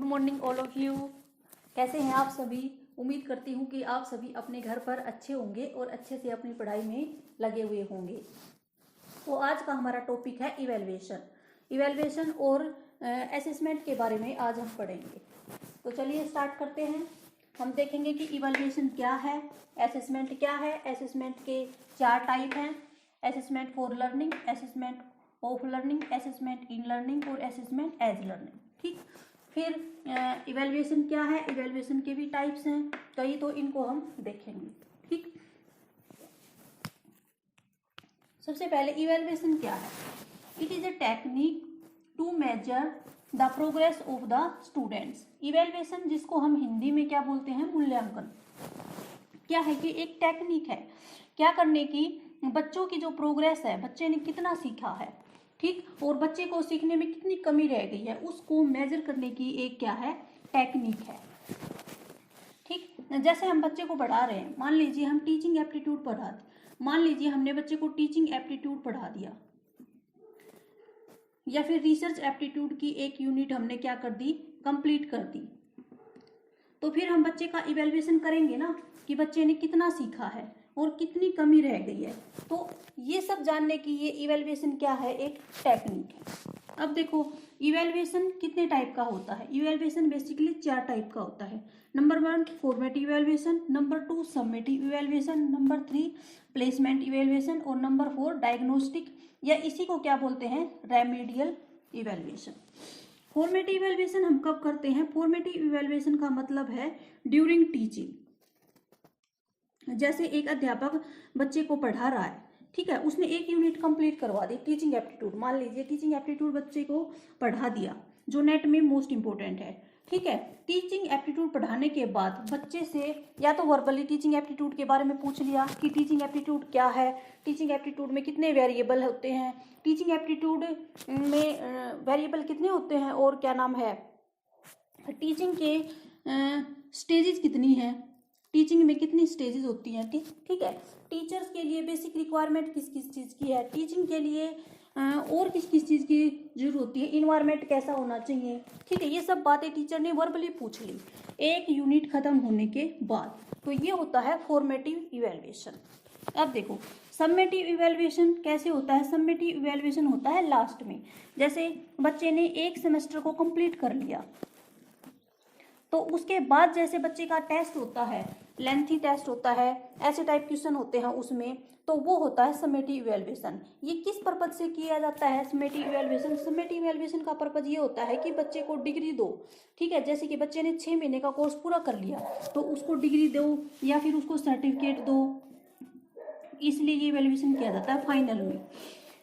Good morning all of you. कैसे हैं आप सभी? उम्मीद करती हूँ कि आप सभी अपने घर पर अच्छे होंगे और अच्छे से अपनी पढ़ाई में लगे हुए होंगे। तो आज का हमारा टॉपिक है इवैल्यूएशन और असेसमेंट के बारे में आज हम पढ़ेंगे। तो चलिए स्टार्ट करते हैं। हम देखेंगे कि इवैल्यूएशन क्या है, असेसमेंट क्या है। असेसमेंट के 4 टाइप हैं: assessment for learning, assessment of learning, assessment in learning और असेसमेंट एज लर्निंग। ठीक, फिर इवैल्यूएशन क्या है, इवैल्यूएशन के भी टाइप्स हैं कई, तो इनको हम देखेंगे। ठीक, सबसे पहले इवैल्यूएशन क्या है? It is a technique to measure the progress of the students. Evaluation, जिसको हम हिंदी में क्या बोलते हैं, मूल्यांकन, क्या है कि एक टेक्निक है क्या करने की, बच्चों की जो प्रोग्रेस है, बच्चे ने कितना सीखा है, ठीक, और बच्चे को सीखने में कितनी कमी रह गई है, उसको मेजर करने की एक क्या है, टेक्निक है। ठीक, जैसे हम बच्चे को पढ़ा रहे हैं, मान लीजिए हम टीचिंग एप्टीट्यूड मान लीजिए हमने बच्चे को टीचिंग एप्टीट्यूड पढ़ा दिया, या फिर रिसर्च एप्टीट्यूड की एक यूनिट हमने क्या कर दी, कंप्लीट कर दी। तो फिर हम बच्चे का इवैल्यूएशन करेंगे ना कि बच्चे ने कितना सीखा है और कितनी कमी रह गई है। तो ये सब जानने की ये इवैल्यूएशन क्या है, एक टेक्निक है। अब देखो, इवैल्यूएशन कितने टाइप का होता है। इवैल्यूएशन बेसिकली 4 टाइप का होता है। Number 1 formative evaluation, number 2 summative evaluation, number 3 placement evaluation और नंबर 4 डायग्नोस्टिक, या इसी को क्या बोलते हैं, रेमेडियल इवैल्यूएशन। फॉर्मेटिव इवैल्यूएशन हम कब करते हैं? फॉर्मेटिव इवैल्यूएशन का मतलब है ड्यूरिंग टीचिंग। जैसे एक अध्यापक बच्चे को पढ़ा रहा है, ठीक है, उसने एक यूनिट कंप्लीट करवा दी, टीचिंग एप्टीट्यूड, मान लीजिए टीचिंग एप्टीट्यूड बच्चे को पढ़ा दिया, जो नेट में मोस्ट इंपॉर्टेंट है। ठीक है, टीचिंग एप्टीट्यूड पढ़ाने के बाद बच्चे से या तो वर्बली टीचिंग एप्टीट्यूड के बारे में पूछ लिया कि टीचिंग एप्टीट्यूड क्या है, टीचिंग एप्टीट्यूड में कितने वेरिएबल होते हैं, टीचिंग एप्टीट्यूड में वेरिएबल कितने होते हैं, और क्या नाम है, टीचिंग के स्टेजेस कितनी हैं, टीचिंग में कितनी स्टेजेस होती हैं। ठीक है, टीचर्स के लिए बेसिक रिक्वायरमेंट किस किस चीज़ की है, टीचिंग के लिए और किस किस चीज़ की जरूरत होती है, इन्वायरमेंट कैसा होना चाहिए। ठीक है, ये सब बातें टीचर ने वर्बली पूछ ली एक यूनिट खत्म होने के बाद। तो ये होता है फॉर्मेटिव इवैल्यूएशन। अब देखो, सम्मेटिव इवैल्यूएशन कैसे होता है? सम्मेटिव इवैल्यूएशन होता है लास्ट में। जैसे बच्चे ने एक सेमेस्टर को कंप्लीट कर लिया, तो उसके बाद जैसे बच्चे का टेस्ट होता है, लेंथी टेस्ट होता है, ऐसे टाइप क्वेश्चन होते हैं उसमें, तो वो होता है समेटिव इवैल्यूएशन। ये किस पर्पज से किया जाता है समेटिव इवैल्यूएशन? समेटिव इवैल्यूएशन का पर्पज ये होता है कि बच्चे को डिग्री दो। ठीक है, जैसे कि बच्चे ने 6 महीने का कोर्स पूरा कर लिया, तो उसको डिग्री दो या फिर उसको सर्टिफिकेट दो, इसलिए ये इवैल्यूएशन किया जाता है फाइनल में।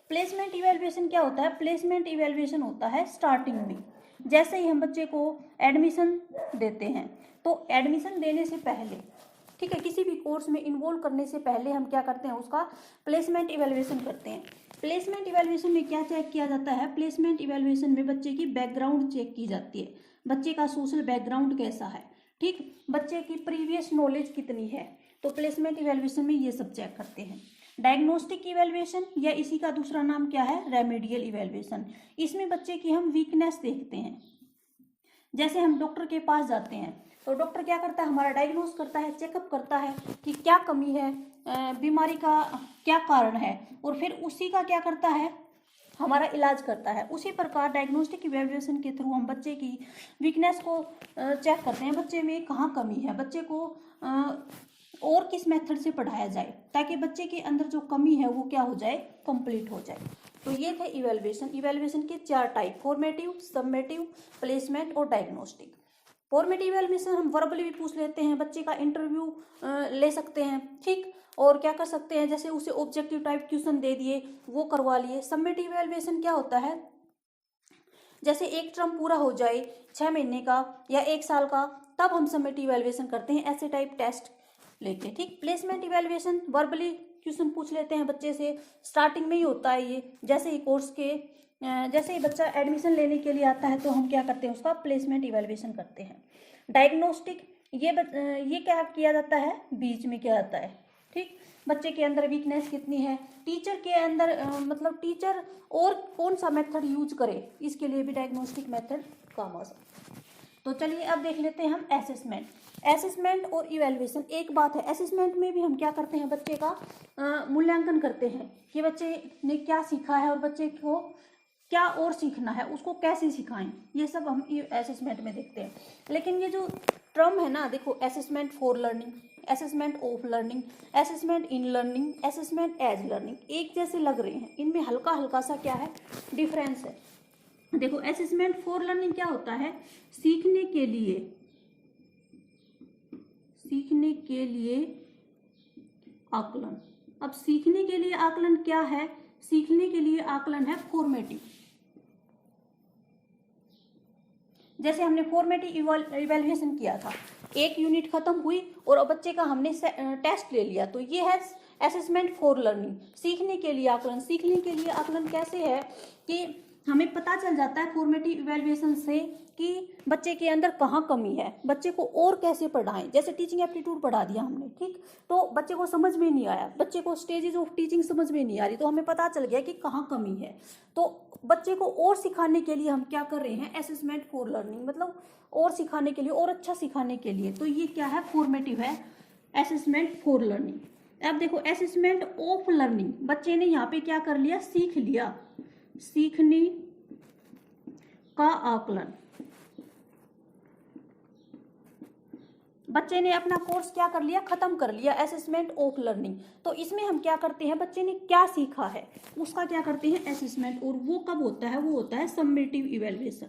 प्लेसमेंट इवैल्यूएशन क्या होता है? प्लेसमेंट इवैल्यूएशन होता है स्टार्टिंग में। जैसे ही हम बच्चे को एडमिशन देते हैं, तो एडमिशन देने से पहले, ठीक है, किसी भी कोर्स में इन्वॉल्व करने से पहले हम क्या करते हैं, उसका प्लेसमेंट इवैल्यूएशन करते हैं। प्लेसमेंट इवैल्यूएशन में क्या चेक किया जाता है? प्लेसमेंट इवैल्यूएशन में बच्चे की बैकग्राउंड चेक की जाती है, बच्चे का सोशल बैकग्राउंड कैसा है, ठीक, बच्चे की प्रीवियस नॉलेज कितनी है। तो प्लेसमेंट इवैल्यूएशन में ये सब चेक करते हैं। डायग्नोस्टिक इवैल्यूएशन, या इसी का दूसरा नाम क्या है, रेमेडियल इवैल्यूएशन, इसमें बच्चे की हम वीकनेस देखते हैं। जैसे हम डॉक्टर के पास जाते हैं, तो डॉक्टर क्या करता है, हमारा डायग्नोस करता है, चेकअप करता है कि क्या कमी है, बीमारी का क्या कारण है, और फिर उसी का क्या करता है, हमारा इलाज करता है। उसी प्रकार डायग्नोस्टिक इवैल्यूएशन के थ्रू हम बच्चे की वीकनेस को चेक करते हैं, बच्चे में कहाँ कमी है, बच्चे को और किस मेथड से पढ़ाया जाए ताकि बच्चे के अंदर जो कमी है वो क्या हो जाए, कंप्लीट हो जाए। तो ये थे इवैल्यूएशन। इवैल्यूएशन के 4 टाइप: फॉर्मेटिव, सम्मेटिव, प्लेसमेंट और डायग्नोस्टिक। फॉर्मेटिव इवैल्यूएशन हम वर्बली भी पूछ लेते हैं, बच्चे का इंटरव्यू ले सकते हैं, ठीक, और क्या कर सकते हैं, जैसे उसे ऑब्जेक्टिव टाइप क्वेश्चन दे दिए, वो करवा लिए। सम्मेटिव इवैल्यूएशन क्या होता है? जैसे एक टर्म पूरा हो जाए 6 महीने का या 1 साल का, तब हम सम्मेटिव इवैल्यूएशन करते हैं, ऐसे टाइप टेस्ट लेके। ठीक, प्लेसमेंट इवैल्यूएशन वर्बली क्वेश्चन पूछ लेते हैं बच्चे से, स्टार्टिंग में ही होता है ये। जैसे ही कोर्स के जैसे ही बच्चा एडमिशन लेने के लिए आता है, तो हम क्या करते हैं, उसका प्लेसमेंट इवैल्यूएशन करते हैं। डायग्नोस्टिक, ये क्या किया जाता है, बीच में किया जाता है। ठीक, बच्चे के अंदर वीकनेस कितनी है, टीचर के अंदर मतलब टीचर और कौन सा मेथड यूज करे, इसके लिए भी डायग्नोस्टिक मेथड काम आ सकता है। तो चलिए अब देख लेते हैं हम असेसमेंट और इवैल्यूएशन। एक बात है, असेसमेंट में भी हम क्या करते हैं, बच्चे का मूल्यांकन करते हैं कि बच्चे ने क्या सीखा है और बच्चे को क्या और सीखना है, उसको कैसे सिखाएं, ये सब हम असेसमेंट में देखते हैं। लेकिन ये जो टर्म है ना, देखो, assessment for learning, assessment of learning, assessment in learning, assessment as learning, एक जैसे लग रहे हैं, इनमें हल्का हल्का सा क्या है, डिफरेंस है। देखो, असेसमेंट फॉर लर्निंग क्या होता है, सीखने के लिए आकलन। अब सीखने के लिए आकलन क्या है, सीखने के लिए आकलन है फॉर्मेटिव। जैसे हमने फॉर्मेटिव इवैल्यूएशन किया था, एक यूनिट खत्म हुई और बच्चे का हमने टेस्ट ले लिया, तो ये है असेसमेंट फॉर लर्निंग, सीखने के लिए आकलन। सीखने के लिए आकलन कैसे है कि हमें पता चल जाता है फॉर्मेटिव इवैल्यूएशन से कि बच्चे के अंदर कहाँ कमी है, बच्चे को और कैसे पढ़ाएं। जैसे टीचिंग एप्टीट्यूड पढ़ा दिया हमने, ठीक, तो बच्चे को समझ में नहीं आया, बच्चे को स्टेजेस ऑफ टीचिंग समझ में नहीं आ रही, तो हमें पता चल गया कि कहाँ कमी है। तो बच्चे को और सिखाने के लिए हम क्या कर रहे हैं, असेसमेंट फॉर लर्निंग, मतलब और सिखाने के लिए, और अच्छा सिखाने के लिए। तो ये क्या है, फॉर्मेटिव है, असेसमेंट फॉर लर्निंग। अब देखो, असेसमेंट ऑफ लर्निंग, बच्चे ने यहाँ पे क्या कर लिया, सीख लिया, सीखने का आकलन। बच्चे ने अपना कोर्स क्या कर लिया, खत्म कर लिया, असेसमेंट ऑफ लर्निंग। तो इसमें हम क्या करते हैं, बच्चे ने क्या सीखा है उसका क्या करते हैं, असेसमेंट। और वो कब होता है, वो होता है सम्मेटिव इवैल्यूएशन।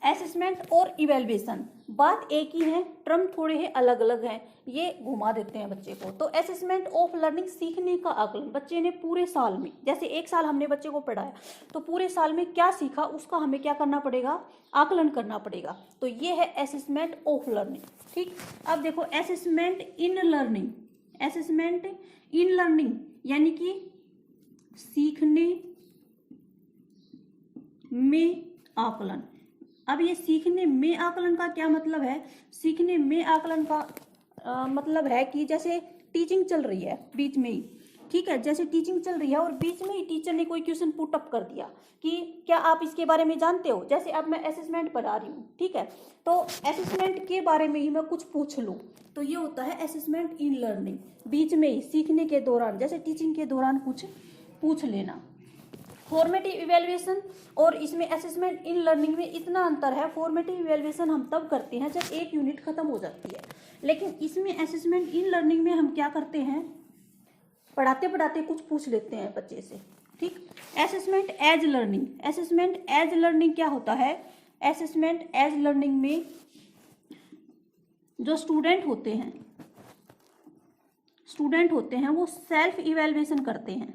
असेसमेंट और इवैल्यूएशन बात एक ही है, टर्म थोड़े हैं अलग अलग हैं, ये घुमा देते हैं बच्चे को। तो असेसमेंट ऑफ लर्निंग, सीखने का आकलन, बच्चे ने पूरे साल में, जैसे एक साल हमने बच्चे को पढ़ाया, तो पूरे साल में क्या सीखा उसका हमें क्या करना पड़ेगा, आकलन करना पड़ेगा। तो ये है असेसमेंट ऑफ लर्निंग, ठीक। अब देखो, assessment in learning, assessment in learning यानी कि सीखने में आकलन। अब ये सीखने में आकलन का क्या मतलब है, सीखने में आकलन का मतलब है कि जैसे टीचिंग चल रही है बीच में ही, ठीक है, जैसे टीचिंग चल रही है और बीच में ही टीचर ने कोई क्वेश्चन पुट अप कर दिया कि क्या आप इसके बारे में जानते हो। जैसे अब मैं असेसमेंट पढ़ा रही हूँ, ठीक है, तो असेसमेंट के बारे में ही मैं कुछ पूछ लूँ, तो ये होता है असेसमेंट इन लर्निंग। बीच में ही, सीखने के दौरान, जैसे टीचिंग के दौरान कुछ पूछ लेना। फॉर्मेटिव इवैल्यूएशन और इसमें असेसमेंट इन लर्निंग में इतना अंतर है, फॉर्मेटिव इवैल्यूएशन हम तब करते हैं जब एक यूनिट खत्म हो जाती है, लेकिन इसमें असेसमेंट इन लर्निंग में हम क्या करते हैं, पढ़ाते पढ़ाते कुछ पूछ लेते हैं बच्चे से, ठीक। Assessment as learning, assessment as learning क्या होता है, असेसमेंट एज लर्निंग में जो स्टूडेंट होते हैं वो सेल्फ इवैल्यूएशन करते हैं,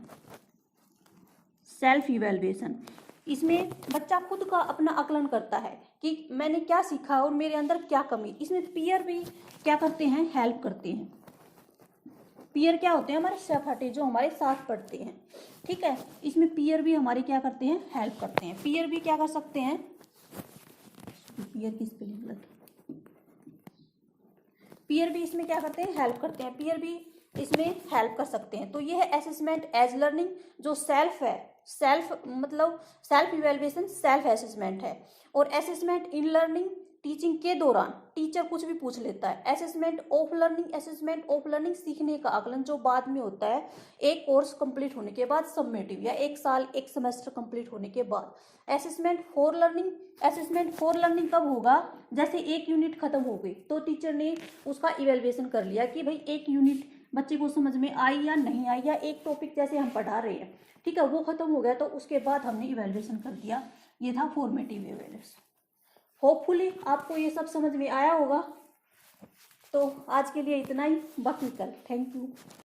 सेल्फ इवैल्यूएशन। इसमें बच्चा खुद का अपना आकलन करता है कि मैंने क्या सीखा और मेरे अंदर क्या कमी। इसमें पीयर भी क्या करते हैं, हेल्प करते हैं। पीयर क्या होते हैं, हमारे सहपाठी जो हमारे साथ पढ़ते हैं, ठीक है, इसमें पीयर भी हमारी क्या करते हैं, हेल्प करते हैं। पीयर भी क्या कर सकते हैं, पीयर की स्पेलिंग गलत, पीयर भी इसमें क्या करते हैं, हेल्प करते हैं, पीयर भी इसमें हेल्प कर सकते हैं। तो ये है असेसमेंट एज लर्निंग, जो सेल्फ है, सेल्फ मतलब सेल्फ इवैल्यूएशन, सेल्फ असेसमेंट है। और असेसमेंट इन लर्निंग, टीचिंग के दौरान टीचर कुछ भी पूछ लेता है। Assessment of learning, assessment of learning, सीखने का आकलन जो बाद में होता है एक कोर्स कंप्लीट होने के बाद, सबमेटिव, या एक साल एक सेमेस्टर कंप्लीट होने के बाद। Assessment for learning, assessment for learning कब होगा, जैसे एक यूनिट खत्म हो गई तो टीचर ने उसका इवैल्यूएशन कर लिया कि भाई एक यूनिट बच्चे को समझ में आई या नहीं आई, या एक टॉपिक जैसे हम पढ़ा रहे हैं, ठीक है, वो खत्म हो गया तो उसके बाद हमने इवैल्यूएशन कर दिया। ये था फॉर्मेटिव इवैल्यूएशन। होपफुली आपको ये सब समझ में आया होगा। तो आज के लिए इतना ही, बाकी कल। Thank you.